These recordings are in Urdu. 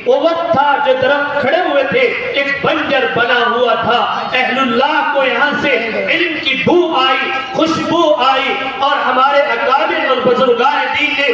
وہ وقت تھا جو درخت کھڑے ہوئے تھے ایک بنجر بنا ہوا تھا. اہل اللہ کو یہاں سے علم کی بو آئی, خوشبو آئی, اور ہمارے اکابر اور بزرگان دین نے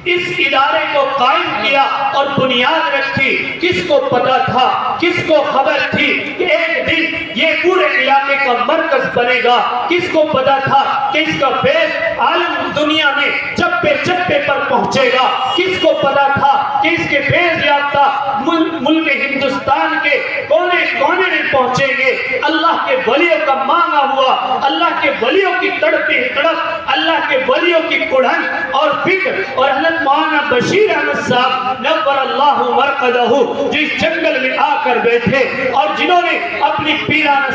اس ادارے کو قائم کیا اور بنیاد رکھی. کس کو پتا تھا, کس کو خبر تھی کہ ایک دن یہ پورے علاقے کا مرکز بنے گا؟ کس کو پتا تھا کہ اس کا فیض عالم دنیا میں چپے چپے پر پہنچے گا؟ کس کو پتا تھا کہ اس کے فیض یافتہ ملک ہندوستان کے کونے کونے میں پہنچیں گے؟ اللہ کے ولیوں کا مانگا ہوا, اللہ کے ولیوں کی تڑپی تڑپ, اللہ کے ولیوں کی کڑھن اور فکر, اور حضرت مولانا بشیر احمد صاحب نور اللہ مرقدہ جو اس جنگل میں آ کر بیٹھے اور جنہوں نے اپنی پیرانہ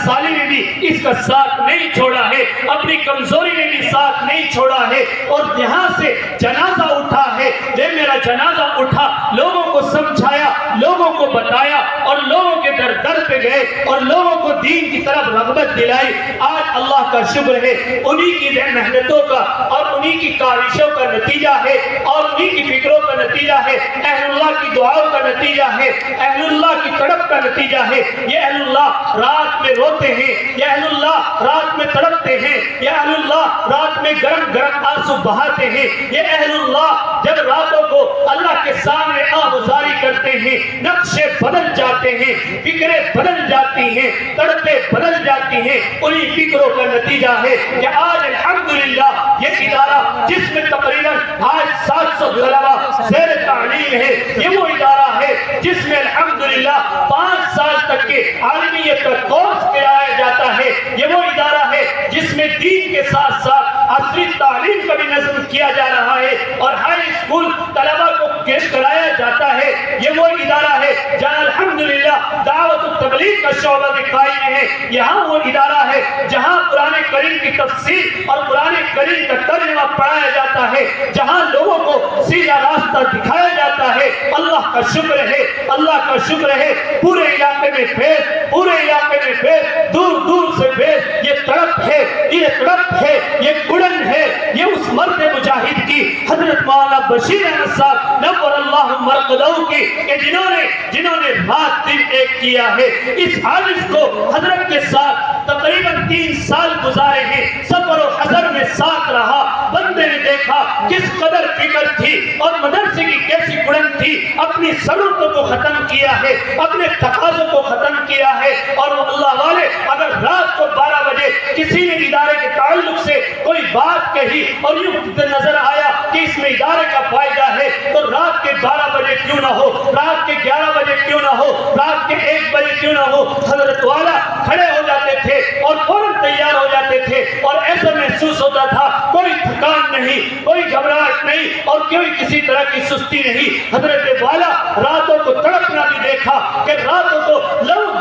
سالی میں بھی اس کا ساتھ نہیں چھوڑا ہے, اپنی کمزوری میں بھی ساتھ نہیں چھوڑا ہے, اور یہاں سے جنازہ اٹھا ہے. یہ میرا جنازہ اٹھا, لوگوں کو سمجھایا, لوگوں کو بتایا, اور لوگوں کے در در پہ گئے اور لوگوں کو دین کی طرف رغبت دلائی. آج اللہ کا شکر ہے, انہی کی محنتوں کا اور انہی کی کاوشوں کا نتیجہ ہے, اور انہی کی فکروں کا نتیجہ ہے, اہل اللہ کی دعاؤں کا نتیجہ ہے, اہل اللہ کی تڑپ کا نتیجہ ہے. یہ اہل اللہ رات میں روتے ہیں, یہ اہل اللہ رات میں تڑپتے ہیں, یہ اہل اللہ رات میں گرم گرم آنسو بہاتے ہیں. یہ اہل اللہ جب راتوں کو اللہ کے سامنے آہوزاری کرتے ہیں, نقشے بدل جاتے ہیں, فکریں بدل جاتی ہیں, تڑپیں بدل جاتی ہیں. انہی فکروں کا نتیجہ ہے کہ آج الحمدللہ یہ ادارہ جس میں تقریباً آج 700 طلبہ زیر تعلیم ہے, یہ وہ ادارہ ہے جس میں الحمدللہ 5 سال تک کے عالمیت کا کورس کرایا جاتا ہے. یہ وہ ادارہ ہے جس میں دین کے ساتھ ساتھ عصری تعلیم کا بھی نظم کیا جا رہا ہے, اور ہائی اسکول طلبہ کو کرایا جاتا ہے. یہ وہ ادارہ ہے جہاں الحمدللہ دعوت و تبلیغ کا شعبہ بھی قائم ہے. یہاں وہ ادارہ ہے جہاں قرآن کریم کی تفسیر اور قرآن کریم کا ترجمہ پڑھایا جاتا ہے, جہاں لوگوں کو سیدھا راستہ دکھایا جاتا ہے. اللہ کا شکر ہے, اللہ کا شکر ہے, پورے علاقے میں فیض, پورے علاقے میں فیض, دور دور سے فیض. یہ تڑپ ہے, یہ تڑپ ہے, یہ گڑن ہے, یہ اس مرد مجاہد کی حضرت مولانا بشیر احمد صاحب نور اللہ مرقدہ کی, کہ جنہوں نے رات دن ایک کیا ہے. اس حادث کو حضرت کے ساتھ تقریباً 3 سال گزارے ہیں, سفر و حضر میں ساتھ رہا. بندے نے دیکھا کس قدر فکر تھی اور مدرسے کی کیسی گڑن تھی. اپنی ضرورتوں کو ختم کیا ہے, اپنے تقاضوں کو ختم کیا ہے. اور وہ اللہ والے اگر رات کو 12 بجے کسی نے ادارے کے تعلق سے کوئی بات کہی اور یوں نظر آیا کہ اس میں ادارے کا فائدہ ہے, تو رات کے 12 بجے کیوں نہ ہو, رات کے 11 بجے کیوں نہ ہو, رات کے 1 بجے کیوں نہ ہو, حضرت والا کھڑے ہو جاتے تھے اور فوراً تیار ہو جاتے تھے. اور ایسا محسوس ہوتا تھا کوئی تھکان نہیں, کوئی گھبراہٹ نہیں, اور کوئی کسی طرح کی سستی نہیں. حضرت والا راتوں کو تڑپنا بھی دیکھا کہ راتوں کو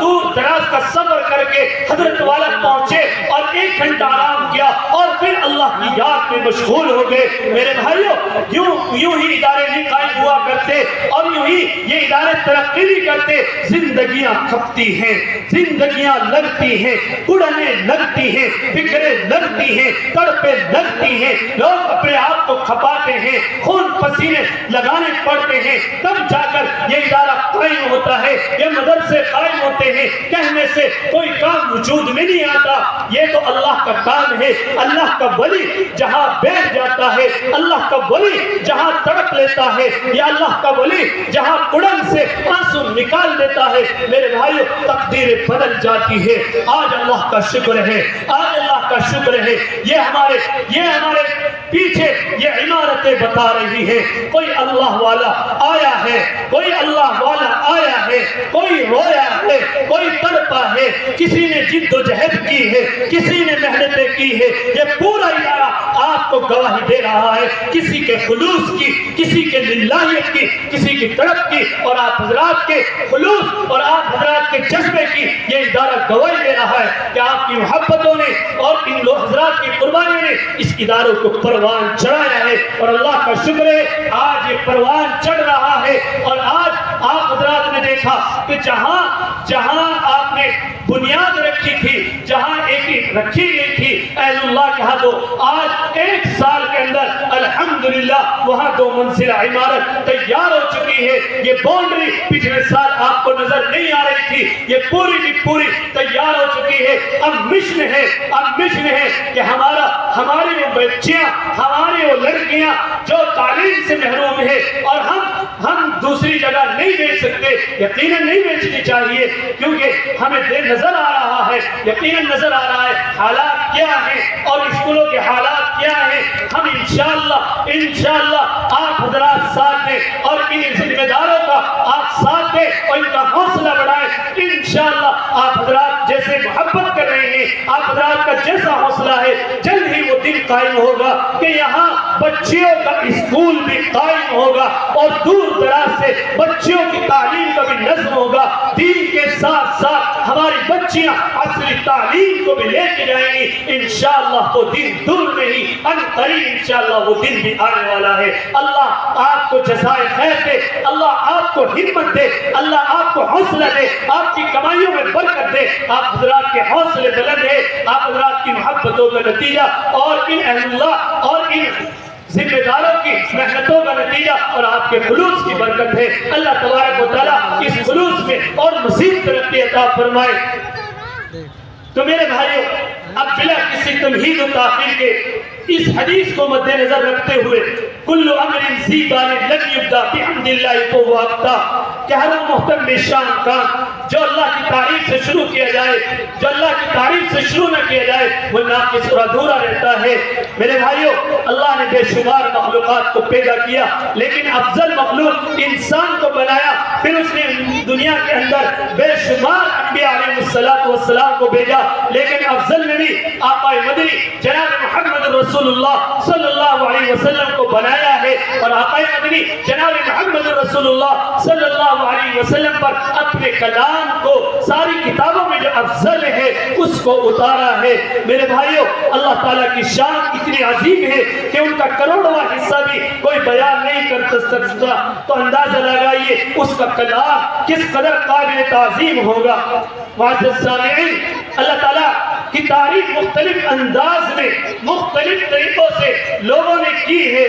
دور دراز کا سفر کر کے حضرت والا پہنچے اور 1 گھنٹہ آرام کیا اور پھر اللہ کی یاد میں مشغول ہو گئے. میرے بھائیوں, یوں ہی ادارے نہیں قائم ہوا کرتے, اور یوں ہی یہ ادارے ترقی نہیں کرتے. زندگیاں کھپتی ہیں, زندگیاں لگتی ہیں, اڑنے لگتی ہیں, فکریں لگتی ہیں, تڑپیں لگتی ہیں, لوگ اپنے آپ کو کھپاتے ہیں, خون پسینے لگانے پڑتے ہیں, تب جا کر یہ ادارہ قائم ہوتا ہے, یہ مدرسے قائم ہوتے ہیں. کہنے سے کوئی کام وجود میں نہیں آتا, یہ تو اللہ کا کام ہے. اللہ کا ولی جہاں بیٹھ جاتا ہے, اللہ کا ولی جہاں تڑپ لیتا ہے, یا اللہ کا ولی جہاں اڑن سے آنسو نکال دیتا ہے, میرے بھائیو تقدیریں بدل جاتی ہے. آج اللہ کا شکر ہے, آج اللہ کا شکر ہے. یہ ہمارے پیچھے یہ عمارتیں بتا رہی ہے. کوئی اللہ والا آیا ہے, کوئی اللہ والا آیا ہے, کوئی رویا ہے, کوئی تڑپا ہے, کسی نے جد و جہد کی ہے, کسی نے محنتیں کی ہے. یہ پورا ادارہ آپ کو گواہی دے رہا ہے, کسی کے خلوص کی, کسی کے للہیت کی, کسی کی تڑپ کی, اور آپ حضرات کے خلوص اور آپ حضرات کے جذبے کی یہ ادارہ گواہی دے رہا ہے کہ آپ کی محبتوں نے اور ان لوگ حضرات کی قربانیوں نے اس اداروں کو پروان چڑھایا ہے. اور اللہ کا شکر ہے آج یہ پروان چڑھ رہا ہے. اور آج آپ حضرات نے دیکھا کہ جہاں آپ نے بنیاد رکھی تھی, جہاں ایک رکھی گئی تھی اہل اللہ کے ہاتھوں, آج 1 سال کے اندر الحمدللہ وہاں 2 منزلہ عمارت تیار ہو چکی ہے. یہ باؤنڈری پچھلے سال آپ کو نظر نہیں آ رہی تھی, یہ پوری کی پوری تیار ہو چکی ہے. اب مشن ہے کہ ہماری وہ بچیاں, ہماری وہ لڑکیاں جو تعلیم سے محروم ہے اور ہم دوسری جگہ نہیں بیچ سکتے, یقیناً نہیں بیچنی چاہیے, کیونکہ ہمیں نظر آ رہا ہے, یقیناً نظر آ رہا ہے حالات کیا ہیں اور اسکولوں کے حالات کیا ہیں. ہم انشاءاللہ آپ حضرات ساتھ دیں اور ان ذمہ داروں کا آپ ساتھ دیں اور ان کا حوصلہ بڑھائیں. انشاءاللہ آپ حضرات جیسے محبت کر رہے ہیں, آپ حضرات کا جیسا حوصلہ ہے, جلد ہی وہ دن قائم ہوگا کہ یہاں بچیوں کا اسکول بھی قائم ہوگا اور دور دراز سے بچیوں کی تعلیم کا بھی نظم ہوگا. دین کے ساتھ ساتھ ہماری بچیاں اصلی تعلیم کو بھی لے کے جائیں گی. انشاءاللہ وہ دن دور نہیں, ان قریب انشاءاللہ وہ دن بھی آنے والا ہے. اللہ آپ کو جزائے خیر دے, اللہ آپ کو ہمت دے, اللہ آپ کو حوصلہ دے, آپ کی کمائیوں میں برکت دے. آپ حضرات کے حوصلے بلند ہے, آپ حضرات کی محبتوں کا نتیجہ اور ان اہل اللہ اور ان ذمہ داروں کی محنتوں کا نتیجہ اور آپ کے خلوص کی برکت ہے. اللہ تبارک و تعالیٰ اس خلوص میں اور مزید ترقی عطا فرمائے. تو میرے بھائیوں, اب بلا کسی تمہید و تاخیر کے اس حدیث کو مد نظر رکھتے ہوئے کل امر ذی بال لم یبدا بحمد اللہ فهو ابتر, کہ ہر محترم شان کام جو اللہ کی تعریف سے شروع کیا جائے, جو اللہ کی تعریف سے شروع نہ کیا جائے, وہ ناقص اور ادھورا رہتا ہے. میرے بھائیوں, اللہ نے بے شمار مخلوقات کو پیدا کیا, لیکن افضل مخلوق انسان کو بنایا, پھر اس نے دنیا کے اندر بے شمار انبیاء علیہ السلام کو بھیجا, لیکن افضل نبی آقا مدنی جناب محمد رسول اللہ صلی اللہ علیہ وسلم کو بنایا ہے, اور آقا مدنی جناب محمد رسول اللہ صلی اللہ علیہ وسلم پر اپنے کلام کو ساری کتابوں میں جو افضل ہے اس کو اتارا ہے. میرے بھائیوں, اللہ تعالیٰ کی شان اتنی عظیم ہے کہ ان کا کروڑواں حصہ بھی کوئی بیان نہیں کر سکتا, تو اندازہ لگائیے اس کا کلام کس قدر قابل تعظیم ہوگا. معزز سامعین, اللہ تعالیٰ کی تعریف مختلف انداز میں مختلف طریقوں سے لوگوں نے کی ہے.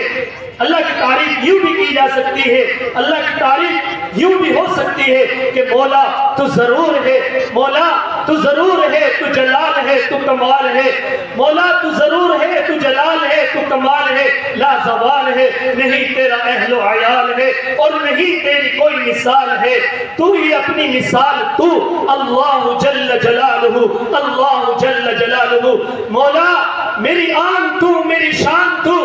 اللہ کی تعریف یوں بھی کی جا سکتی ہے, اللہ کی تعریف یوں بھی ہو سکتی ہے کہ مولا تو ضرور ہے, مولا تو ضرور ہے, تو جلال ہے, تو کمال ہے, مولا تو ضرور ہے, تو جلال ہے, تو کمال ہے, لا زوال ہے, نہیں تیرا اہل و عیال ہے اور نہیں تیری کوئی مثال ہے, تو ہی اپنی مثال, تو اللہ جل جلالہ, اللہ جل جلالہ. مولا میری آن تو, میری شان تو,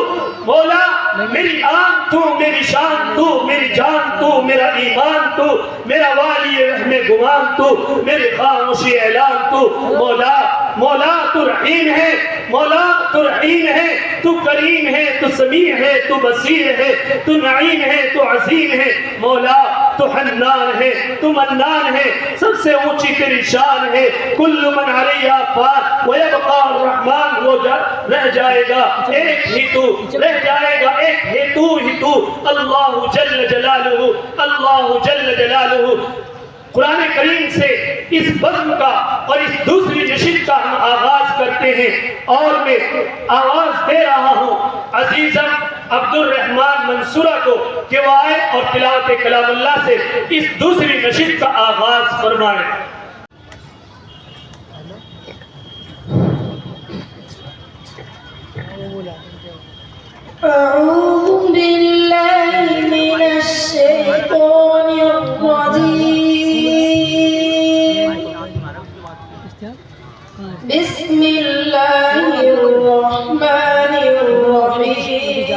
مولا میری آن تو, میری شان تو, میری جان تو, میرا ایمان تو, میرا والی رحم گمان تو, میری خاموشی اعلان تو. مولا تو رحیم ہے, مولا تو رحیم ہے, تو کریم ہے, تو سمیع ہے, تو بصیر ہے, تو نعیم ہے, تو عظیم ہے. مولا تو حنان ہے, تو منان ہے, سب سے اونچی تیری شان ہے. کل من علیہ فان ویبقى الرحمن, وہ رہ جائے گا ایک ہی تو, رہ جائے گا ایک ہی تو, اللہ جل جلالہ, اللہ جل جلالہ. قرآن کریم سے اس بزم کا اور اس دوسری نشست کا ہم آغاز کرتے ہیں, اور میں آواز دے رہا ہوں عزیزم عبد الرحمن منصورہ کو کہ وہ آئے اور تلاوت کلام اللہ سے اس دوسری نشست کا آغاز فرمائیں. أعوذ بالله من الشيطان الرجيم. بسم الله الرحمن الرحيم.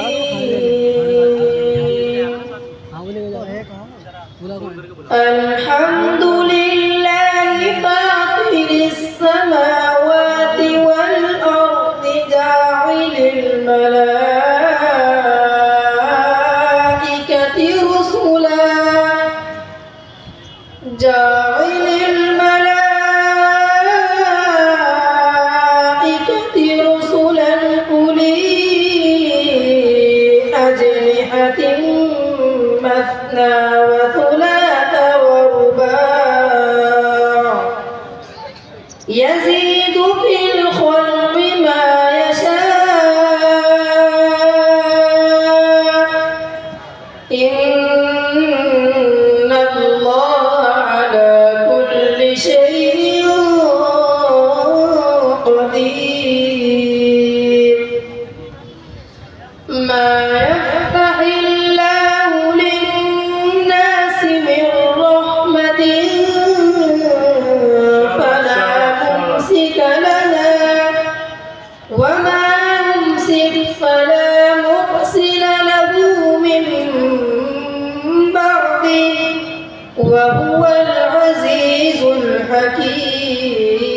الحمد لله فاطر السماوات والأرض جاعل الملائكة رسلا, جاعل الملائكة رسلا أولي أجنحة مثنى وثلاث ورباع, يزيد في الخلق ما يشاء, ما يفتح الله للناس من رحمة فلا ممسك لها وما يمسك فلا مرسل له من بعده وهو العزيز الحكيم